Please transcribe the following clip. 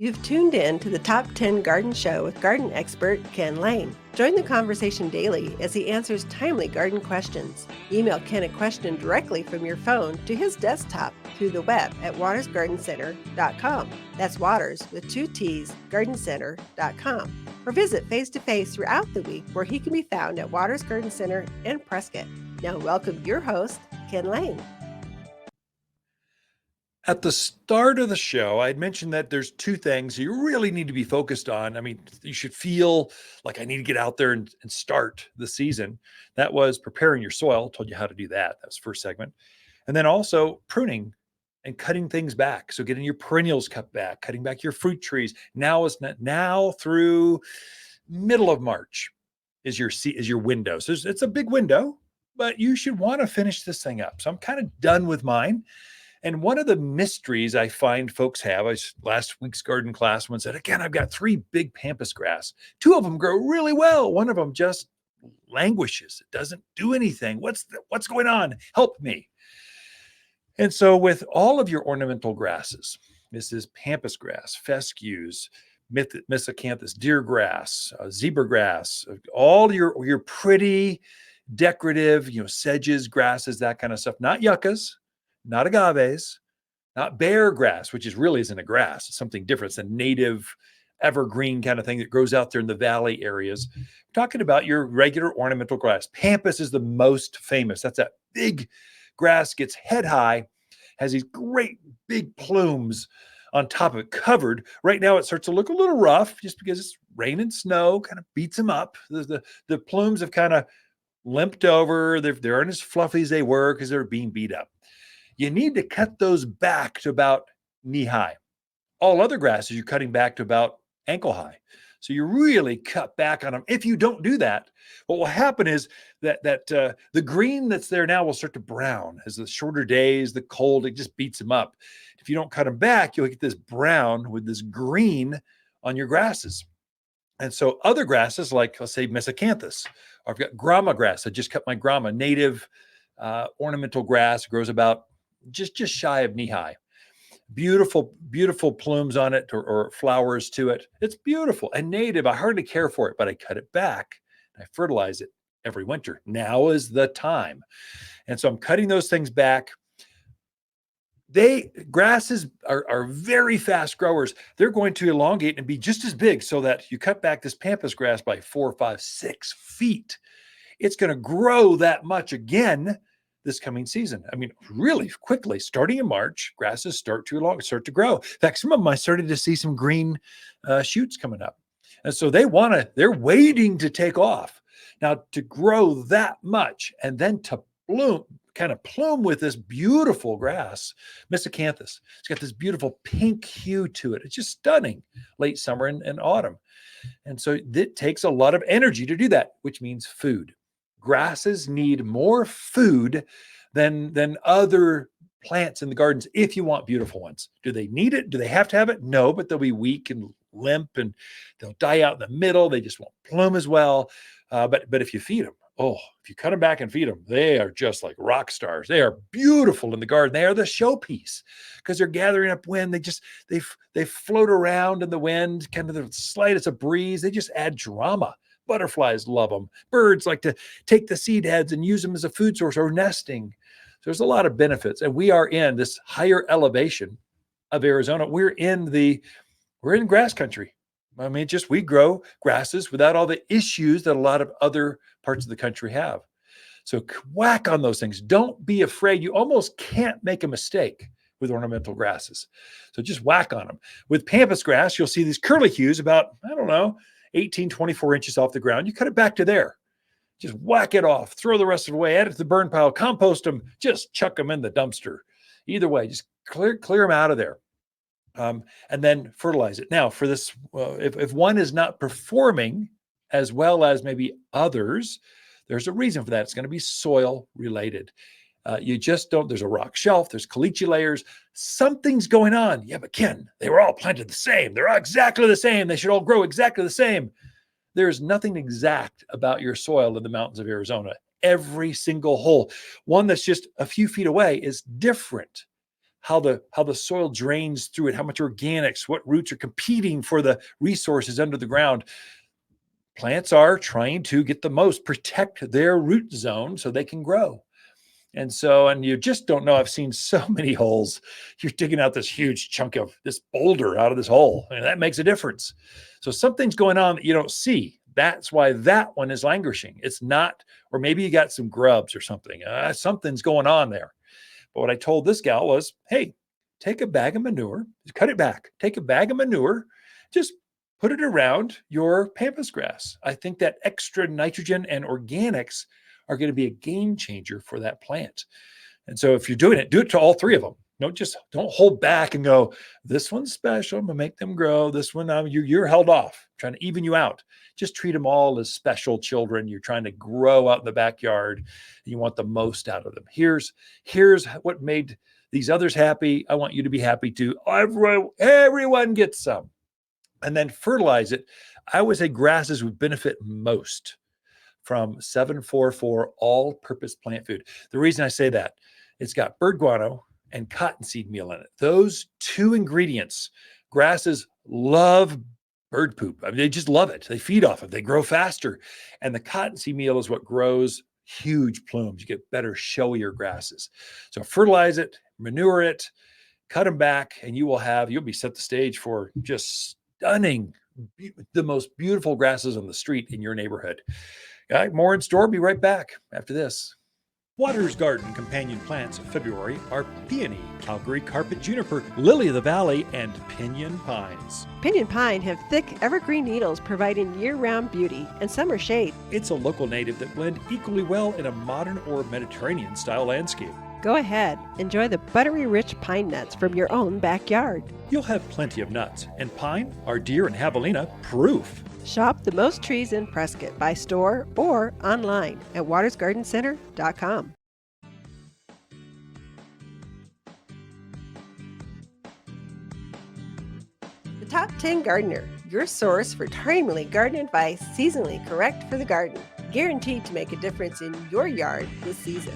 You've tuned in to the Top 10 Garden Show with garden expert Ken Lain. Join the conversation daily as he answers timely garden questions. Email Ken a question directly from your phone to his desktop through the web at watersgardencenter.com. That's Waters with 2 T's, gardencenter.com. Or visit face-to-face throughout the week where he can be found at Waters Garden Center in Prescott. Now welcome your host, Ken Lain. At the start of the show, I had mentioned that there's two things you really need to be focused on. I mean, you should feel like I need to get out there and start the season. That was preparing your soil. Told you how to do that. That was the first segment. And then also pruning and cutting things back. So getting your perennials cut back, cutting back your fruit trees. Now through middle of March is your window. So it's a big window, but you should want to finish this thing up. So I'm kind of done with mine. And one of the mysteries I find folks have, last week's garden class, one said, again, I've got 3 big Pampas grass. 2 of them grow really well. One of them just languishes. It doesn't do anything. What's going on? Help me. And so with all of your ornamental grasses, this is Pampas grass, Fescues, Miscanthus, deer grass, zebra grass, all your pretty decorative, sedges, grasses, that kind of stuff, not yuccas, not agaves, not bear grass, which really isn't a grass. It's something different. It's a native evergreen kind of thing that grows out there in the valley areas. We're talking about your regular ornamental grass. Pampas is the most famous. That's that big grass, gets head high, has these great big plumes on top of it, covered. Right now it starts to look a little rough just because it's rain and snow, kind of beats them up. The plumes have kind of limped over. They aren't as fluffy as they were because they're being beat up. You need to cut those back to about knee high. All other grasses, you're cutting back to about ankle high. So you really cut back on them. If you don't do that, what will happen is that the green that's there now will start to brown as the shorter days, the cold, it just beats them up. If you don't cut them back, you'll get this brown with this green on your grasses. And so other grasses, like let's say Miscanthus, or I've got grama grass. I just cut my grama, native ornamental grass, grows about just shy of knee high. Beautiful, beautiful plumes on it or flowers to it. It's beautiful and native. I hardly care for it, but I cut it back. I fertilize it every winter. Now is the time. And so I'm cutting those things back. Grasses are very fast growers. They're going to elongate and be just as big so that you cut back this Pampas grass by 4, 5, 6 feet. It's going to grow that much again this coming season. I mean, really quickly, starting in March, grasses start to grow. In fact, some of them I started to see some green shoots coming up. And so they're waiting to take off. Now to grow that much and then to plume with this beautiful grass, Miscanthus. It's got this beautiful pink hue to it. It's just stunning late summer and autumn. And so it takes a lot of energy to do that, which means food. Grasses need more food than other plants in the gardens if you want beautiful ones. Do they need it? Do they have to have it? No, but they'll be weak and limp and they'll die out in the middle. They just won't bloom as well. But if you feed them, if you cut them back and feed them, they are just like rock stars. They are beautiful in the garden. They are the showpiece because they're gathering up wind. They float around in the wind, kind of the slightest of breeze. They just add drama. Butterflies love them. Birds like to take the seed heads and use them as a food source or nesting. So there's a lot of benefits. And we are in this higher elevation of Arizona. We're in grass country. I mean, we grow grasses without all the issues that a lot of other parts of the country have. So whack on those things. Don't be afraid. You almost can't make a mistake with ornamental grasses. So just whack on them. With Pampas grass, you'll see these curly hues about, 18, 24 inches off the ground. You cut it back to there. Just whack it off. Throw the rest of it away. Add it to the burn pile. Compost them. Just chuck them in the dumpster. Either way, just clear them out of there. And then fertilize it. Now, for this, if one is not performing as well as maybe others, there's a reason for that. It's going to be soil related. You just don't, there's a rock shelf, there's caliche layers, something's going on. Yeah, but Ken, they were all planted the same. They're all exactly the same. They should all grow exactly the same. There's nothing exact about your soil in the mountains of Arizona. Every single hole, one that's just a few feet away, is different. how the soil drains through it, how much organics, what roots are competing for the resources under the ground. Plants are trying to get the most, protect their root zone so they can grow. And you just don't know. I've seen so many holes. You're digging out this huge chunk of this boulder out of this hole, and that makes a difference. So something's going on that you don't see. That's why that one is languishing. It's not, or maybe you got some grubs or something. Something's going on there. But what I told this gal was, hey, take a bag of manure, cut it back, take a bag of manure, just put it around your Pampas grass. I think that extra nitrogen and organics are going to be a game changer for that plant. And so if you're doing it, do it to all three of them. Don't hold back and go, this one's special, I'm gonna make them grow. This one, you're held off, trying to even you out. Just treat them all as special children. You're trying to grow out in the backyard. And you want the most out of them. Here's what made these others happy. I want you to be happy too. Everyone gets some. And then fertilize it. I would say grasses would benefit most from 744 all-purpose plant food. The reason I say that, it's got bird guano and cottonseed meal in it. Those two ingredients, grasses love bird poop. I mean, they just love it. They feed off it. They grow faster. And the cottonseed meal is what grows huge plumes. You get better, showier grasses. So fertilize it, manure it, cut them back, and you'll be set the stage for just stunning, the most beautiful grasses on the street in your neighborhood. More in store. Be right back after this. Water's Garden companion plants of February are peony, Calgary carpet juniper, lily of the valley, and pinyon pines. Pinyon pine have thick evergreen needles providing year-round beauty and summer shade. It's a local native that blend equally well in a modern or Mediterranean-style landscape. Go ahead, enjoy the buttery rich pine nuts from your own backyard. You'll have plenty of nuts, and pine are deer and javelina proof. Shop the most trees in Prescott by store or online at watersgardencenter.com. The Top 10 Gardener, your source for timely garden advice seasonally correct for the garden, guaranteed to make a difference in your yard this season.